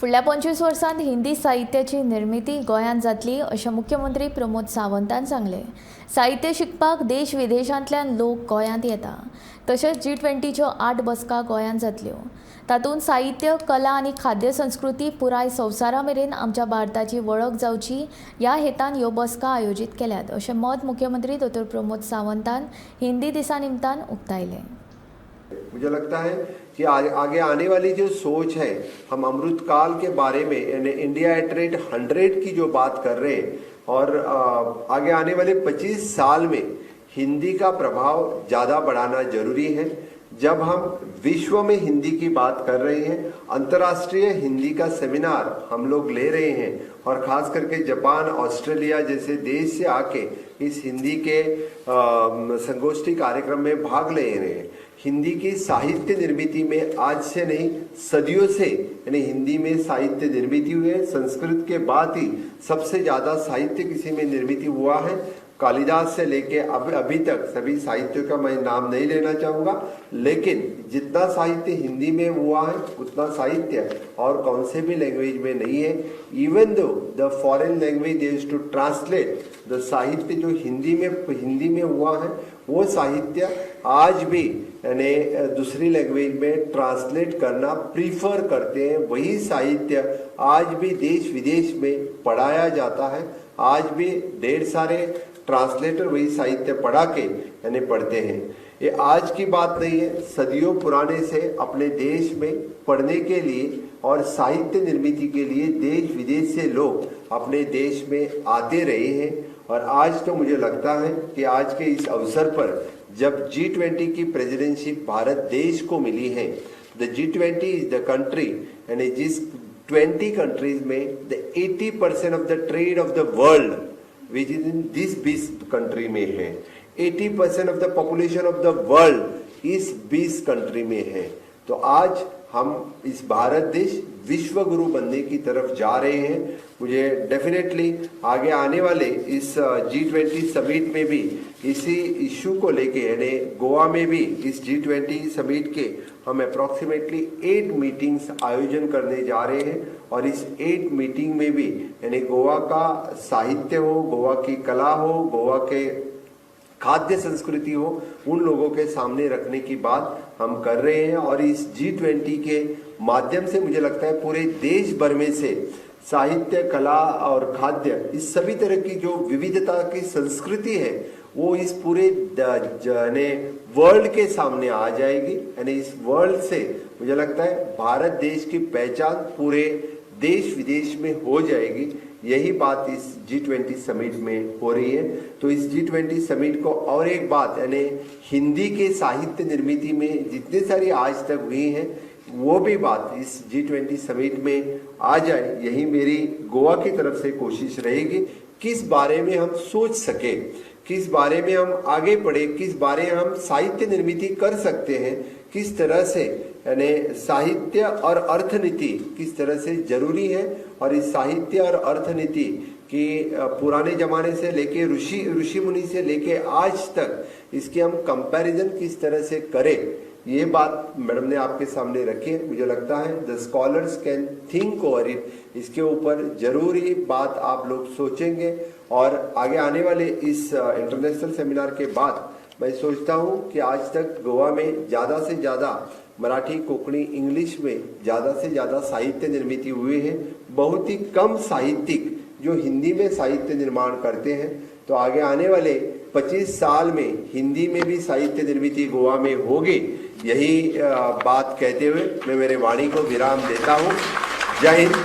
फुडल्या 25 वर्सांत हिंदी साहित्याची निर्मिती गोंयांत जातली अशें मुख्यमंत्री प्रमोद सावंतान सांगलें। साहित्य शिकपाक देश विदेशांतल्यान लोक गोंयांत येता। तशेंच G20च्यो 8 बसका गोंयांत जातल्यो। तातूंत साहित्य, कला आनी खाद्य संस्कृती पुराय संवसारा मेरेन आमच्या भारताची वळख जावची ह्या हेतान ह्यो बसका आयोजीत केल्यात अशें मत मुख्यमंत्री डॉ. प्रमोद सावंतान हिंदी दिसा निमतान उक्तायलें। मुझे लगता है कि आगे आने वाली जो सोच है, हम अमृतकाल के बारे में यानी इंडिया @100 की जो बात कर रहे हैं और आगे आने वाले 25 साल में हिंदी का प्रभाव ज़्यादा बढ़ाना जरूरी है। जब हम विश्व में हिंदी की बात कर रहे हैं, अंतर्राष्ट्रीय हिंदी का सेमिनार हम लोग ले रहे हैं और ख़ास करके जापान, ऑस्ट्रेलिया जैसे देश से आके इस हिंदी के संगोष्ठी कार्यक्रम में भाग ले रहे हैं। हिंदी की साहित्य निर्मिती में आज से नहीं, सदियों से यानी हिंदी में साहित्य निर्मिती हुई है। संस्कृत के बाद ही सबसे ज़्यादा साहित्य किसी में निर्मिती हुआ है। कालिदास से लेके अभी तक सभी साहित्यों का मैं नाम नहीं लेना चाहूँगा, लेकिन जितना साहित्य हिंदी में हुआ है उतना साहित्य और कौन से भी लैंग्वेज में नहीं है। Even though the foreign language is to translate the साहित्य जो हिंदी में हुआ है, वो साहित्य आज भी यानी दूसरी लैंग्वेज में ट्रांसलेट करना प्रीफर करते हैं। वही साहित्य आज भी देश विदेश में पढ़ाया जाता है। आज भी ढेर सारे ट्रांसलेटर वही साहित्य पढ़ा के यानी पढ़ते हैं। ये आज की बात नहीं है, सदियों पुराने से अपने देश में पढ़ने के लिए और साहित्य निर्मिती के लिए देश विदेश से लोग अपने देश में आते रहे हैं। और आज तो मुझे लगता है कि आज के इस अवसर पर जब G20 की प्रेसिडेंसी भारत देश को मिली है, the G20 is the country यानी जिस 20 कंट्रीज में the 80% of the trade off the world which is in this 20 country में है। 80% of the population of the world इस 20 कंट्री में है। तो आज हम इस भारत देश विश्व गुरु बनने की तरफ जा रहे हैं। मुझे डेफिनेटली आगे आने वाले इस G20 समिट में भी इसी इशू को लेके यानी गोवा में भी इस G20 समिट के हम अप्रॉक्सीमेटली 8 मीटिंग्स आयोजन करने जा रहे हैं और इस 8 मीटिंग में भी यानी गोवा का साहित्य हो, गोवा की कला हो, गोवा के खाद्य संस्कृति हो, उन लोगों के सामने रखने की बात हम कर रहे हैं। और इस G20 के माध्यम से मुझे लगता है पूरे देश भर में से साहित्य, कला और खाद्य इस सभी तरह की जो विविधता की संस्कृति है वो इस पूरे वर्ल्ड के सामने आ जाएगी। यानी इस वर्ल्ड से मुझे लगता है भारत देश की पहचान पूरे देश विदेश में हो जाएगी। यही बात इस G20 समिट में हो रही है। तो इस G20 समिट को और एक बात यानी हिंदी के साहित्य निर्मिती में जितनी सारी आज तक हुई हैं वो भी बात इस G20 समिट में आ जाए, यही मेरी गोवा की तरफ से कोशिश रहेगी। किस बारे में हम सोच सके, किस बारे में हम आगे बढ़े, किस बारे में हम साहित्य निर्मिती कर सकते हैं, किस तरह से यानी साहित्य और अर्थनीति किस तरह से जरूरी है। और इस साहित्य और अर्थनीति की पुराने जमाने से लेके ऋषि मुनि से लेके आज तक इसके हम कंपैरिजन किस तरह से करें, ये बात मैडम ने आपके सामने रखी है। मुझे लगता है the scholars can think over it. इसके ऊपर जरूर ही बात आप लोग सोचेंगे और आगे आने वाले इस इंटरनेशनल सेमिनार के बाद मैं सोचता हूँ कि आज तक गोवा में ज़्यादा से ज़्यादा मराठी, कोंकणी, इंग्लिश में ज़्यादा से ज़्यादा साहित्य निर्मिती हुए हैं। बहुत ही कम साहित्यिक जो हिंदी में साहित्य निर्माण करते हैं। तो आगे आने वाले 25 साल में हिंदी में भी साहित्य निर्मिती गोवा में होगी। यही बात कहते हुए मैं मेरे वाणी को विराम देता हूँ। जय हिंद।